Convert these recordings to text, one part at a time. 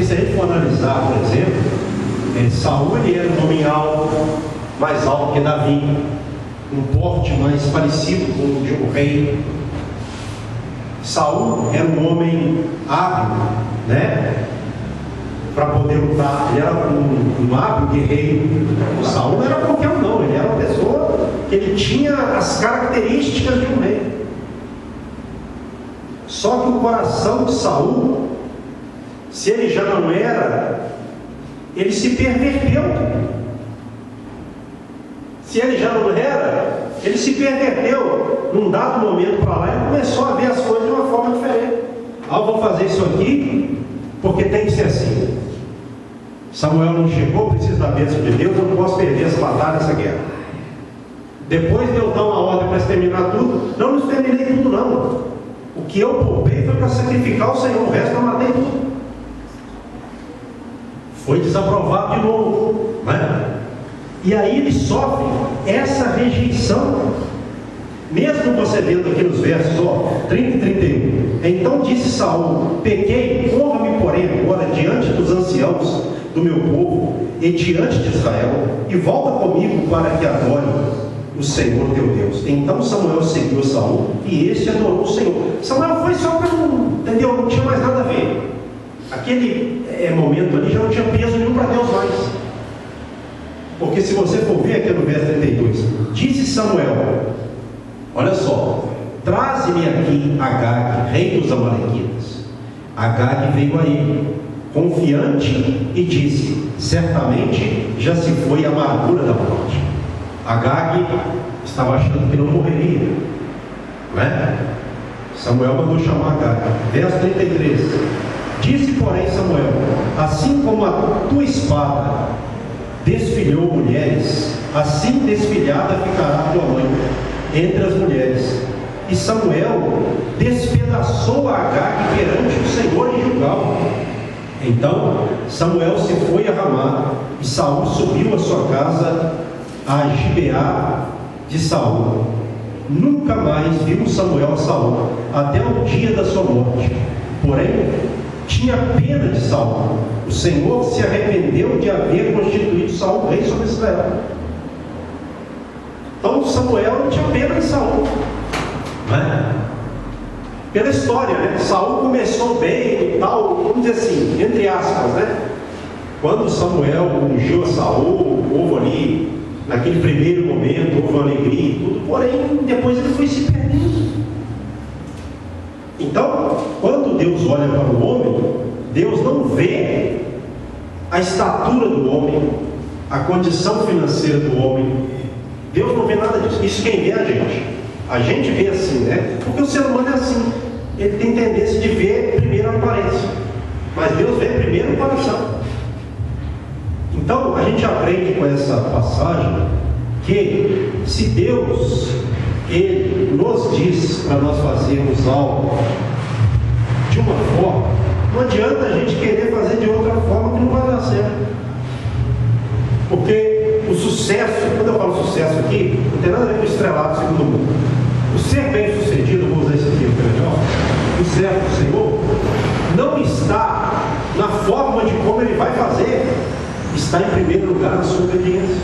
se a gente for analisar, por exemplo, Saul ele era um homem alto, mais alto que Davi, um porte mais parecido com o de um rei. Saul era um homem hábil, né? Para poder lutar. Ele era um hábil guerreiro. O Saul não era qualquer um, não. Ele era uma pessoa que ele tinha as características de um rei. Só que o coração de Saul, se ele já não era, ele se perverteu. Se ele já não era, ele se perverteu. Num dado momento para lá, ele começou a ver as coisas de uma forma diferente. Eu vou fazer isso aqui porque tem que ser assim. Samuel não chegou, preciso da bênção de Deus, eu não posso perder essa batalha, essa guerra. Depois de eu dar uma ordem para exterminar tudo, não exterminei tudo não. O que eu poupei foi para sacrificar o Senhor, o resto eu matei tudo. Foi desaprovado de novo, né? E aí ele sofre essa rejeição. Mesmo você vendo aqui nos versos 30 e 31. Então disse Saul: pequei, honra-me porém agora diante dos anciãos do meu povo e diante de Israel, e volta comigo para que adore o Senhor teu Deus. Então Samuel seguiu Saul e este adorou o Senhor. Samuel foi só para entendeu? Não tinha mais nada a ver. Aquele momento ali já não tinha peso nenhum para Deus mais. Porque se você for ver aqui no verso 32, disse Samuel: olha só, traze-me aqui Agag, rei dos Amalequitas. Agag veio a ele, confiante, e disse: certamente já se foi a amargura da morte. Agag estava achando que não morreria, né? Samuel mandou chamar Agag. Verso 33. Disse, porém, Samuel: assim como a tua espada desfilhou mulheres, assim desfilhada ficará tua mãe entre as mulheres. E Samuel despedaçou a Agag perante o Senhor em Gilgal. Então Samuel se foi a Ramá, e Saul subiu a sua casa a Gibeá de Saul. Nunca mais viu Samuel a Saul até o dia da sua morte. Porém, tinha pena de Saul. O Senhor se arrependeu de haver constituído Saul rei sobre Israel. Então Samuel não tinha pena de Saul, né? Pela história, né? Saul começou bem e tal, vamos dizer assim, entre aspas, né? Quando Samuel ungiu a Saul, houve ali, naquele primeiro momento, houve uma alegria e tudo, porém depois ele foi se perdendo. Então, quando Deus olha para o homem, Deus não vê a estatura do homem, a condição financeira do homem. Deus não vê nada disso. Isso quem vê é a gente. A gente vê assim, né? Porque o ser humano é assim. Ele tem tendência de ver primeiro a aparência, mas Deus vê primeiro o coração. Então, a gente aprende com essa passagem que se Deus Ele nos diz para nós fazermos algo de uma forma, não adianta a gente querer fazer de outra forma que não vai dar certo. Porque o sucesso, quando eu falo sucesso aqui, não tem nada a ver com o estrelado segundo o mundo. O ser bem sucedido, vou usar esse aqui, o servo do Senhor, não está na forma de como ele vai fazer, está em primeiro lugar na sua obediência.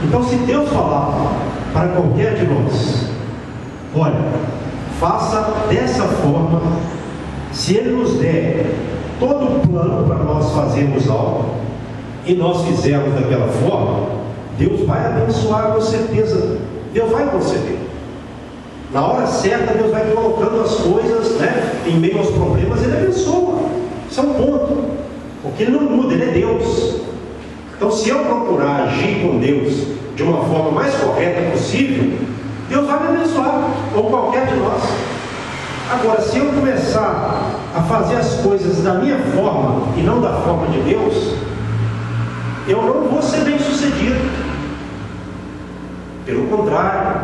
Então, se Deus falar para qualquer de nós: olha, faça dessa forma, se Ele nos der todo o plano para nós fazermos algo, e nós fizermos daquela forma, Deus vai abençoar, com certeza. Deus vai conceder. Na hora certa, Deus vai colocando as coisas, né, em meio aos problemas, Ele abençoa. Isso é um ponto, porque Ele não muda, Ele é Deus. Então, se eu procurar agir com Deus de uma forma mais correta possível, Deus vai me abençoar, ou qualquer de nós. Agora, se eu começar a fazer as coisas da minha forma e não da forma de Deus, eu não vou ser bem sucedido. Pelo contrário,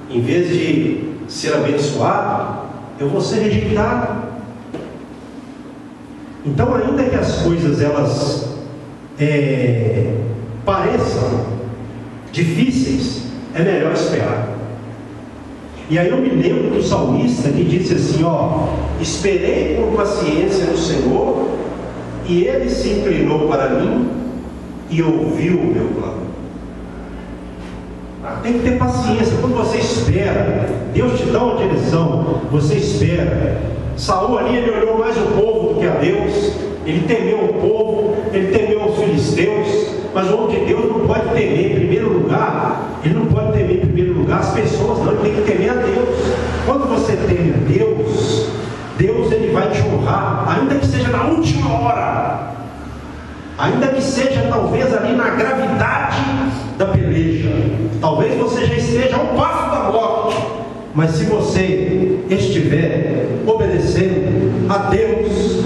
em vez de ser abençoado, eu vou ser rejeitado. Então, ainda que as coisas elas pareçam difíceis, é melhor esperar. E aí eu me lembro do salmista que disse assim: esperei com paciência no Senhor, e ele se inclinou para mim e ouviu o meu clamor. Tem que ter paciência. Quando você espera, Deus te dá uma direção, você espera. Saul ali, ele olhou mais o povo do que a Deus. Ele temeu o povo, ele temeu os filisteus. Mas o homem de Deus não pode temer em primeiro lugar. Ele não pode temer em primeiro lugar as pessoas, não. Ele tem que temer a Deus. Quando você teme a Deus, Deus ele vai te honrar, ainda que seja na última hora, ainda que seja talvez ali na gravidade da peleja. Talvez você já esteja ao passo da morte, mas se você estiver obedecendo a Deus,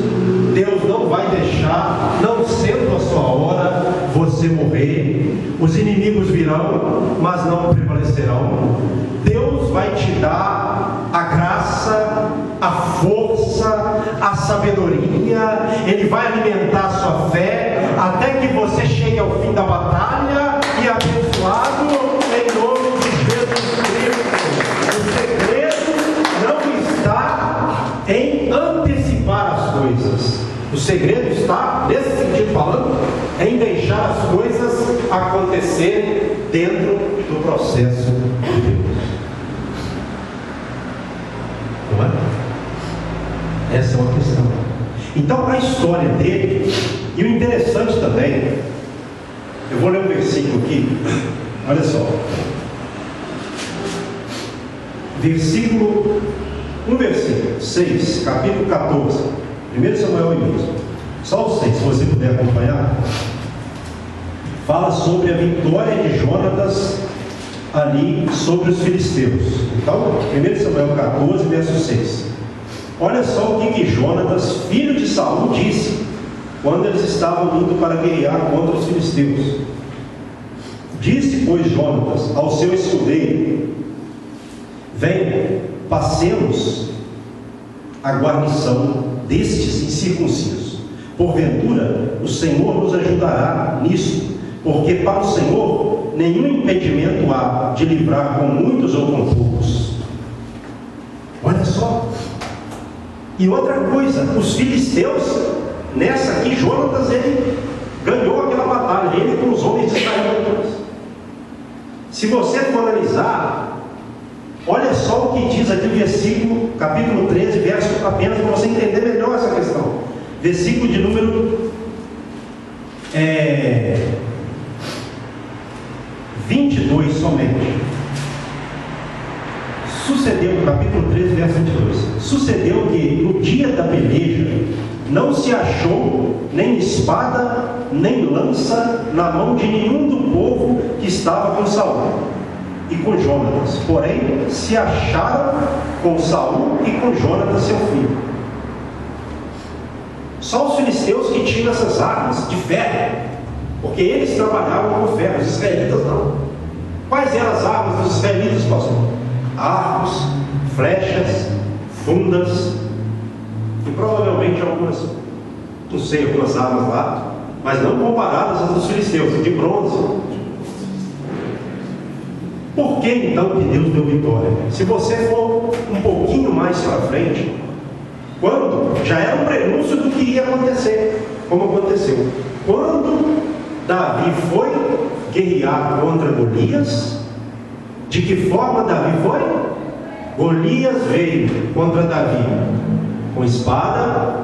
Deus não vai deixar, não sendo a sua hora, você morrer. Os inimigos virão, mas não prevalecerão. Deus vai te dar a graça, a força, a sabedoria. Ele vai alimentar a sua fé até que você chegue ao fim da batalha e abençoado em nome de Jesus Cristo. O segredo não está em antecipar as coisas. O segredo está, nesse sentido falando, em deixar as coisas acontecerem dentro do processo de Deus. Não é? Essa é uma questão. Então, a história dele, e o interessante também, eu vou ler um versículo aqui, olha só. Versículo 6, capítulo 14. 1 Samuel mesmo. Só o 6, se você puder acompanhar. Fala sobre a vitória de Jonatas ali sobre os filisteus. Então, 1 Samuel 14, verso 6. Olha só o que Jonatas, filho de Saul, disse quando eles estavam indo para guerrear contra os filisteus. Disse, pois, Jonatas ao seu escudeiro: venha, passemos a guarnição destes incircuncisos. Porventura, o Senhor nos ajudará nisso, porque para o Senhor nenhum impedimento há de livrar com muitos ou com poucos. Olha só. E outra coisa, os filisteus, nessa aqui, Jonatas, ele ganhou aquela batalha, ele com os homens de Israel. Se você for analisar, olha só o que diz aqui o versículo, capítulo 13, verso, apenas para você entender melhor essa questão. Versículo de número 22 somente. Sucedeu, capítulo 13, verso 22. Sucedeu que no dia da peleja não se achou nem espada, nem lança na mão de nenhum do povo que estava com Saul e com Jonatas, porém se acharam com Saul e com Jonatas seu filho. Só os filisteus que tinham essas armas de ferro, porque eles trabalhavam com ferro, os israelitas não. Quais eram as armas dos israelitas, pastor? Arcos, flechas, fundas e provavelmente algumas, não sei, algumas armas lá, mas não comparadas às dos filisteus, de bronze. Por que então que Deus deu vitória? Se você for um pouquinho mais para frente, quando já era um prenúncio do que ia acontecer, como aconteceu. Quando Davi foi guerrear contra Golias, de que forma Davi foi? Golias veio contra Davi com espada,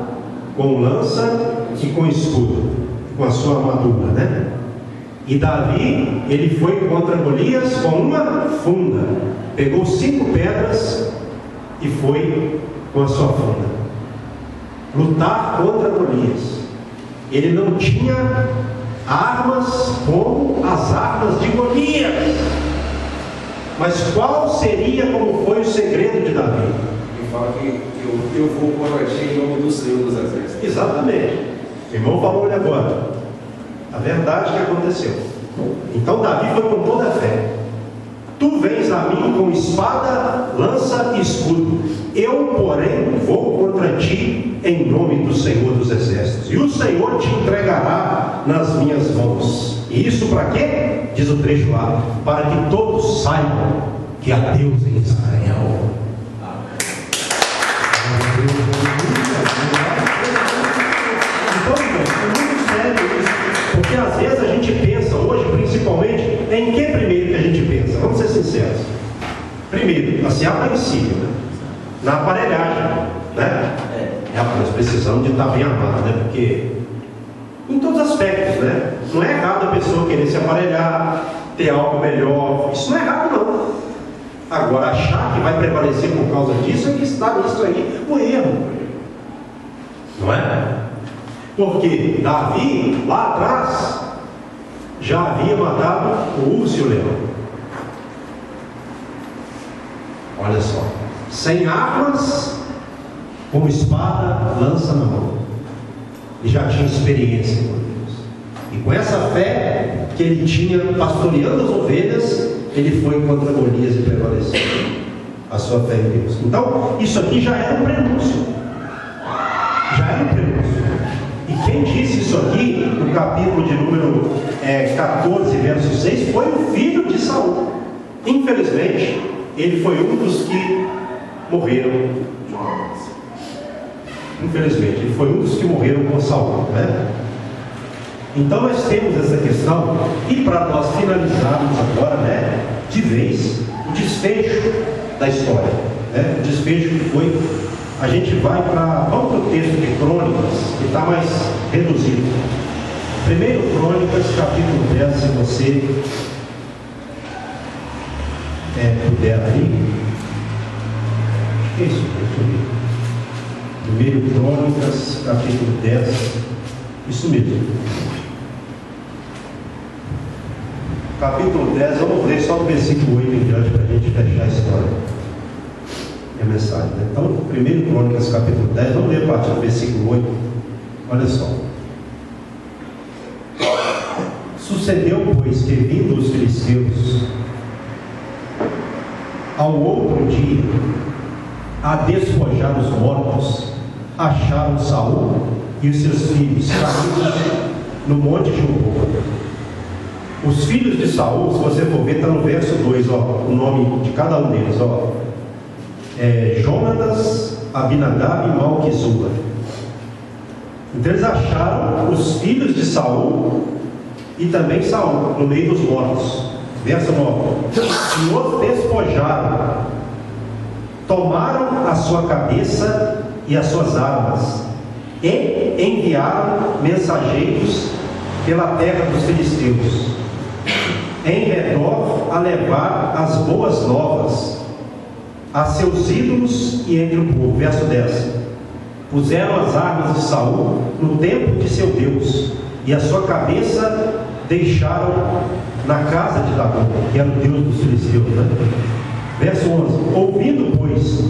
com lança e com escudo, com a sua armadura, né? E Davi, ele foi contra Golias com uma funda, pegou 5 pedras e foi com a sua funda lutar contra Golias. Ele não tinha armas como as armas de Golias. Mas qual seria, como foi o segredo de Davi? Ele fala que eu vou contra ti em nome do Senhor dos Exércitos. Exatamente. O irmão falou ali agora. A verdade que aconteceu. Então Davi foi com toda a fé. Tu vens a mim com espada, lança e escudo. Eu, porém, vou contra ti em nome do Senhor dos Exércitos. E o Senhor te entregará nas minhas mãos. E isso para quê? Diz o trecho lá: para que todos saibam que há Deus em Israel. Então, assim, a princípio, né? Na aparelhagem, né? Nós precisamos de estar bem armado, né? Porque em todos os aspectos, né? Não é errado a pessoa querer se aparelhar, ter algo melhor, isso não é errado não. Agora, achar que vai prevalecer por causa disso é que está nisso aí o erro, não é? Porque Davi, lá atrás, já havia matado o urso e o leão. Olha só, sem armas, com espada, lança na mão. Ele já tinha experiência com Deus. E com essa fé que ele tinha pastoreando as ovelhas, ele foi contra Golias e prevaleceu a sua fé em Deus. Então, isso aqui já era um prenúncio. Já era um prenúncio. E quem disse isso aqui, no capítulo de número 14, verso 6, foi o filho de Saul. Infelizmente, ele foi um dos que morreram. Infelizmente, ele foi um dos que morreram com Saul, né? Então nós temos essa questão, e para nós finalizarmos agora, né, de vez, o desfecho da história, né? O desfecho que foi, a gente vai para, vamos para o texto de Crônicas, que está mais reduzido. 1 Crônicas, capítulo 10, se você puder abrir. Que é isso? Deixa eu ver. 1 Crônicas, capítulo 10, isso mesmo. Capítulo 10, vamos ler só do versículo 8 em diante para a gente fechar a história. É a mensagem, né? Então, 1 Crônicas, capítulo 10, vamos ler a partir do versículo 8. Olha só. Sucedeu, pois, que vindo os filisteus ao outro dia a despojar os mortos, acharam Saul e os seus filhos caídos no monte de Gilboa. Os filhos de Saul, se você for ver, está no verso 2, ó, o nome de cada um deles, ó. Jonatas, Abinadab e Malquizua. Então eles acharam os filhos de Saul e também Saul no meio dos mortos. Verso 9. E os despojaram, tomaram a sua cabeça e as suas armas, e enviaram mensageiros pela terra dos filisteus, em redor, a levar as boas novas a seus ídolos e entre o povo. Verso 10. Puseram as armas de Saul no templo de seu Deus, e a sua cabeça deixaram na casa de Dagom, que era o Deus dos filisteus, né? Verso 11. Ouvindo, pois,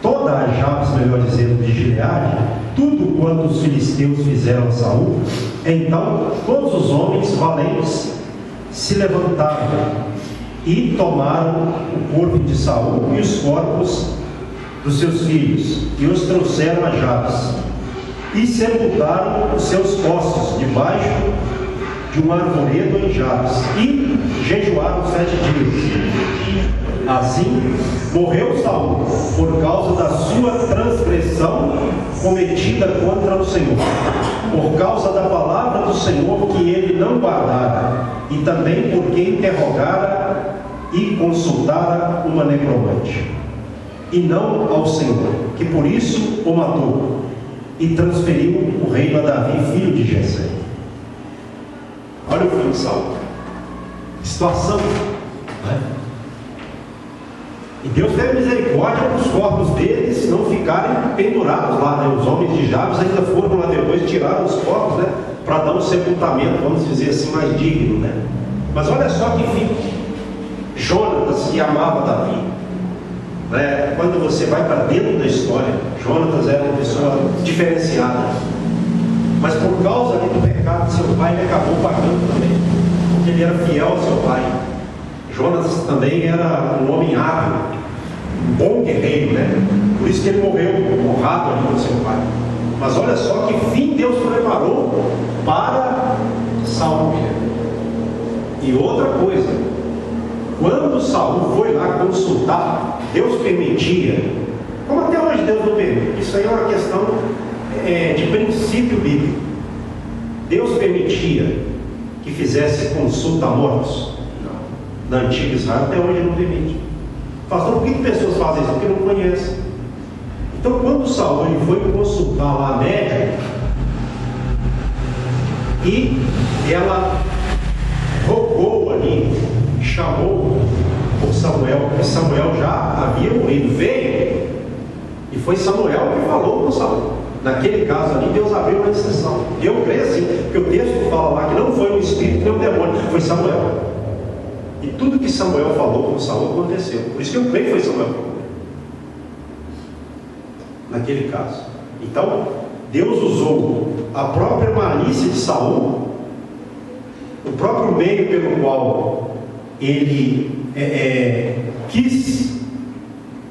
toda a Jabes, melhor dizendo, de Gileade, tudo quanto os filisteus fizeram a Saul, então todos os homens valentes se levantaram e tomaram o corpo de Saul e os corpos dos seus filhos e os trouxeram a Jabes e sepultaram os seus ossos debaixo de um arvoredo em Jabes e jejuaram 7 dias. Assim morreu Saul por causa da sua transgressão cometida contra o Senhor, por causa da palavra do Senhor que ele não guardara, e também porque interrogara e consultara uma necromante, e não ao Senhor, que por isso o matou, e transferiu o reino a Davi, filho de Jessé. Olha o fim de Saul, situação, né? E Deus teve misericórdia dos corpos deles não ficarem pendurados lá, né? Os homens de Jabes ainda foram lá depois e tiraram os corpos, né? Para dar um sepultamento, vamos dizer assim, mais digno, né? Mas olha só que fim. Jonatas, que amava Davi, né? Quando você vai para dentro da história, Jonatas era uma pessoa diferenciada, mas por causa do pecado de seu pai, ele acabou pagando também, porque ele era fiel ao seu pai. Jonatas também era um homem hábil, um bom guerreiro, né? Por isso que ele morreu honrado ali com seu pai. Mas olha só que fim Deus preparou para Saul. E outra coisa, quando Saul foi lá consultar, Deus permitia, como até hoje Deus não permite, isso aí é uma questão de princípio bíblico. Deus permitia que fizesse consulta a mortos? da antiga Israel, até hoje não permite. Pastor, por que pessoas fazem isso? Porque não conhecem. Então, quando Saul ele foi consultar lá a médica, e ela rogou ali, chamou por Samuel, porque Samuel já havia morrido, veio, e foi Samuel que falou com Saul. Naquele caso ali, Deus abriu uma exceção. E eu creio assim, porque o texto fala lá que não foi um espírito nem um demônio, foi Samuel. E tudo que Samuel falou com Saul aconteceu. Por isso que eu creio que foi Samuel. Naquele caso. Então, Deus usou a própria malícia de Saul, o próprio meio pelo qual ele quis,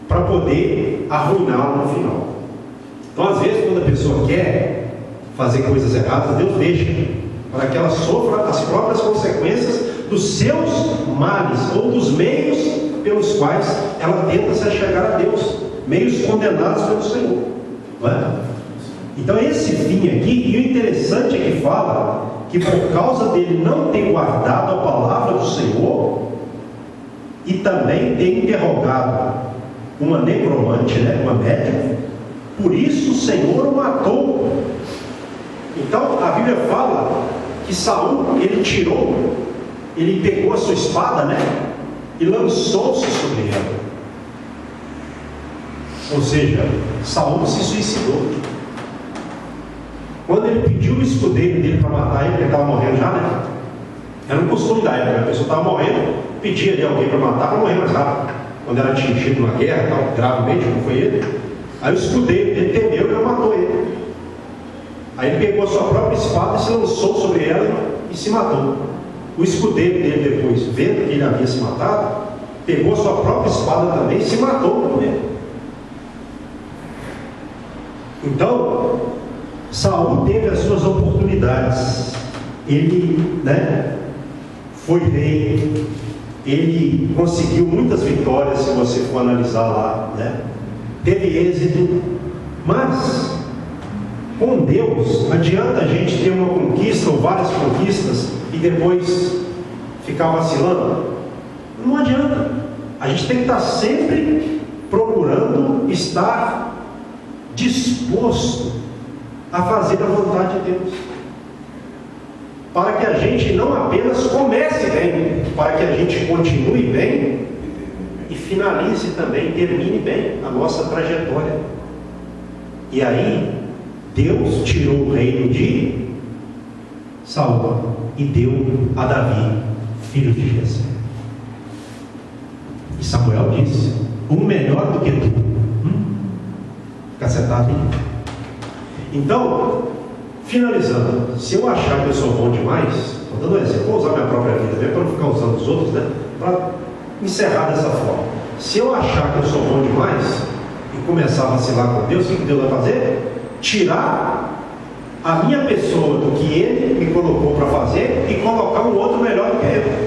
para poder arruiná-lo no final. Então, às vezes, quando a pessoa quer fazer coisas erradas, Deus deixa para que ela sofra as próprias consequências dos seus males, ou dos meios pelos quais ela tenta se achegar a Deus, meios condenados pelo Senhor. Não é? Então, esse fim aqui, e o interessante é que fala que por causa dele não ter guardado a palavra do Senhor, e também ter interrogado uma necromante, né, uma médium, por isso o Senhor o matou. Então a Bíblia fala que Saul, ele pegou a sua espada, né, e lançou-se sobre ela. Ou seja, Saul se suicidou. Quando ele pediu o escudeiro dele para matar ele, porque ele estava morrendo já, né? Era um costume da época, a pessoa estava morrendo, pedia de alguém para matar, para morrer mais rápido. Quando era atingido numa guerra, tal, gravemente, como foi ele, aí o escudeiro dele temeu e não matou ele. Aí ele pegou a sua própria espada e se lançou sobre ela e se matou. O escudeiro dele depois, vendo que ele havia se matado, pegou a sua própria espada também e se matou também. Então, Saul teve as suas oportunidades. Ele, né, foi rei. Ele conseguiu muitas vitórias, se você for analisar lá, né? Teve êxito, mas com Deus, adianta a gente ter uma conquista ou várias conquistas e depois ficar vacilando? Não adianta. A gente tem que estar sempre procurando estar disposto a fazer a vontade de Deus, para que a gente não apenas comece bem, para que a gente continue bem e finalize também, termine bem a nossa trajetória. E aí Deus tirou o reino de Saul e deu a Davi, filho de Jessé. E Samuel disse: um melhor do que tu. Fica sentado aí. Então, finalizando, se eu achar que eu sou bom demais, estou dando um exemplo, vou usar minha própria vida mesmo para não ficar usando os outros, né? Para encerrar dessa forma. Se eu achar que eu sou bom demais e começar a vacilar com Deus, o que Deus vai fazer? Tirar a minha pessoa do que Ele me colocou para fazer e colocar um outro melhor do que ele.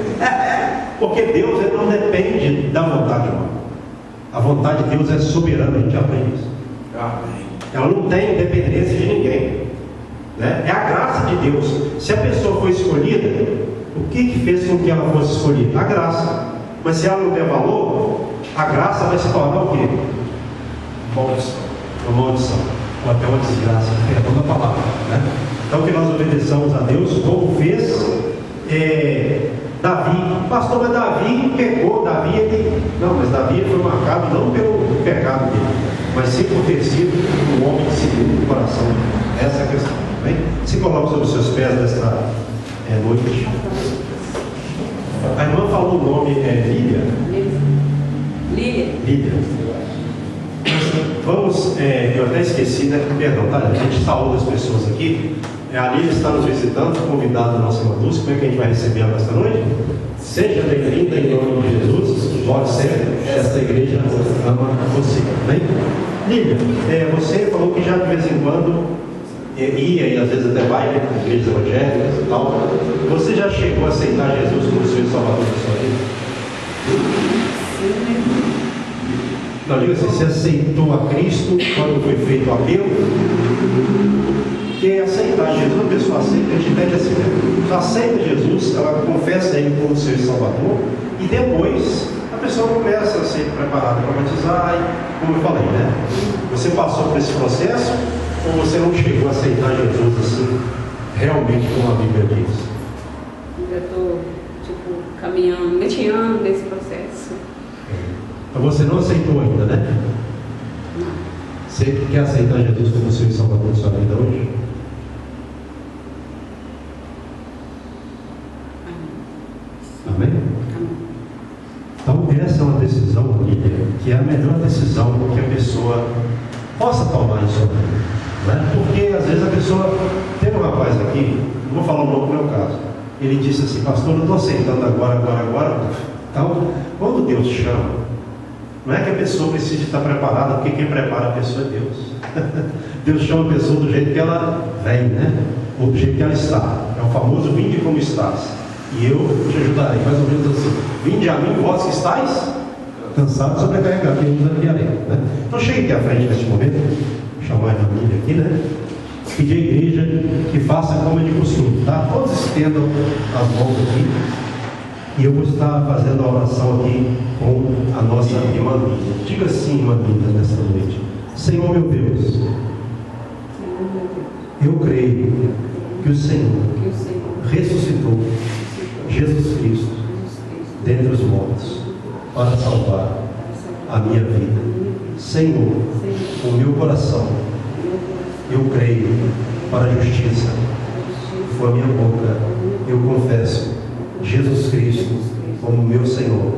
Porque Deus ele não depende da vontade humana. A vontade de Deus é soberana, a gente aprende isso. Amém. Ela não tem dependência de ninguém, né? É a graça de Deus. Se a pessoa foi escolhida, o que fez com que ela fosse escolhida? A graça. Mas se ela não der valor, a graça vai se tornar o quê? Maldição. Uma maldição, ou até uma desgraça, perdão da palavra, né? Então que nós obedeçamos a Deus como fez Davi. Pastor, mas Davi pecou. Davi foi marcado não pelo pecado dele, mas sim por ter sido um homem segundo o coração. Essa é a questão. Bem? Se coloca sobre os seus pés nesta noite. A irmã falou o nome Lília. Lília. Vamos, eu até esqueci, né? Perdão, tá? A gente saúda as pessoas aqui. A Lília está nos visitando, convidada da nossa irmã Dulce. Como é que a gente vai receber ela esta noite? Seja bem-vinda em nome de Jesus. Volte sempre. Esta igreja ama você. Bem? Lília, você falou que já de vez em quando ia e às vezes até vai, né, com igrejas evangélicas e tal. Você já chegou a aceitar Jesus como Senhor e Salvador da sua vida? Não, diga assim, você aceitou a Cristo quando foi feito o apelo? Porque aceitar Jesus, a pessoa aceita, a gente pede assim, você aceita Jesus, ela confessa Ele como Senhor e Salvador, E depois a pessoa começa a ser preparada para batizar, e, como eu falei, né? Você passou por esse processo ou você não chegou a aceitar Jesus assim, realmente como a Bíblia diz? Eu estou, caminhando, gatinhando nesse processo. Então você não aceitou ainda, né? Não. Você quer aceitar Jesus como seu Salvador de sua vida hoje? Amém? Então essa é uma decisão, Lídia, que é a melhor decisão que a pessoa possa tomar em sua vida, né? Porque às vezes a pessoa, tem um rapaz aqui, não vou falar o nome do meu caso, ele disse assim: pastor, eu estou aceitando agora. Então, quando Deus chama, não é que a pessoa precisa estar preparada, porque quem prepara a pessoa é Deus. Deus chama a pessoa do jeito que ela vem, né? Ou do jeito que ela está. É o famoso vinde como estás, e eu te ajudarei, mais ou menos assim. Vinde a mim, vós que estáis cansados, sobrecarregados, e eu vos aliviarei, né? Então chegue aqui à frente neste momento, vou chamar a família aqui, né? Pedir à igreja que faça como é de costume, tá? Todos estendam as mãos aqui, e eu vou estar fazendo a oração aqui com a nossa irmã Lídia. Diga assim, irmã Lídia, nesta noite: Senhor meu Deus, eu creio que o Senhor ressuscitou Jesus Cristo dentre os mortos para salvar a minha vida. Senhor, o meu coração eu creio para a justiça, com a minha boca eu confesso Jesus Cristo como meu Senhor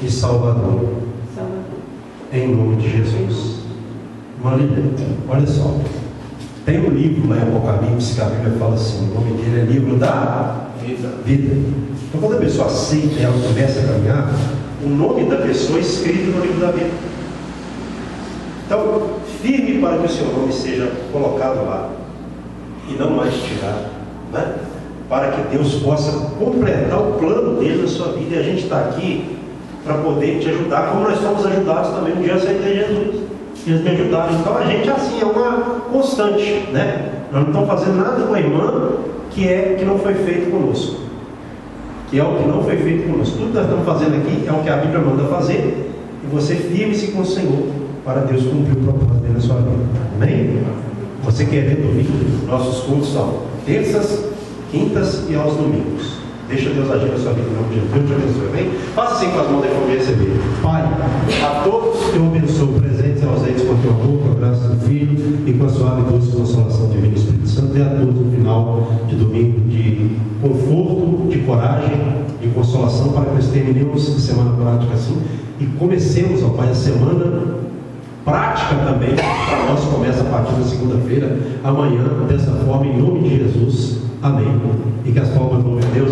e Salvador, em nome de Jesus. Marília, olha só, tem um livro lá em Apocalipse que a Bíblia fala assim, o nome dele é livro da vida. Então quando a pessoa aceita e ela começa a caminhar, o nome da pessoa é escrito no livro da vida. Então, firme para que o seu nome seja colocado lá e não mais tirado, né? Para que Deus possa completar o plano dele na sua vida. E a gente está aqui para poder te ajudar, como nós fomos ajudados também um dia a aceitei Jesus. Eles me ajudaram. Então a gente assim é uma constante, né? Nós não estamos fazendo nada com a irmã que não foi feito conosco, que é o que não foi feito conosco. Tudo que nós estamos fazendo aqui é o que a Bíblia manda fazer, e você firme-se com o Senhor para Deus cumprir o propósito dele na sua vida. Amém? Você quer ver domingo? Nossos cultos são terças, quintas e aos domingos. Deixa Deus agir na sua vida, em nome de Jesus. Deus te abençoe, amém? Faça assim com as mãos aí para receber. Pai, a todos eu abençoo, presentes e ausentes, com o teu amor, com a graça do Filho e com a suave e doce consolação divina do Espírito Santo. E a todos no final de domingo de conforto, de coragem, de consolação, para que nós terminemos a semana prática assim e comecemos, ó Pai, a semana prática também para nós. Começa a partir da segunda-feira, amanhã, dessa forma, em nome de Jesus. Amém. E que as palmas do Deus.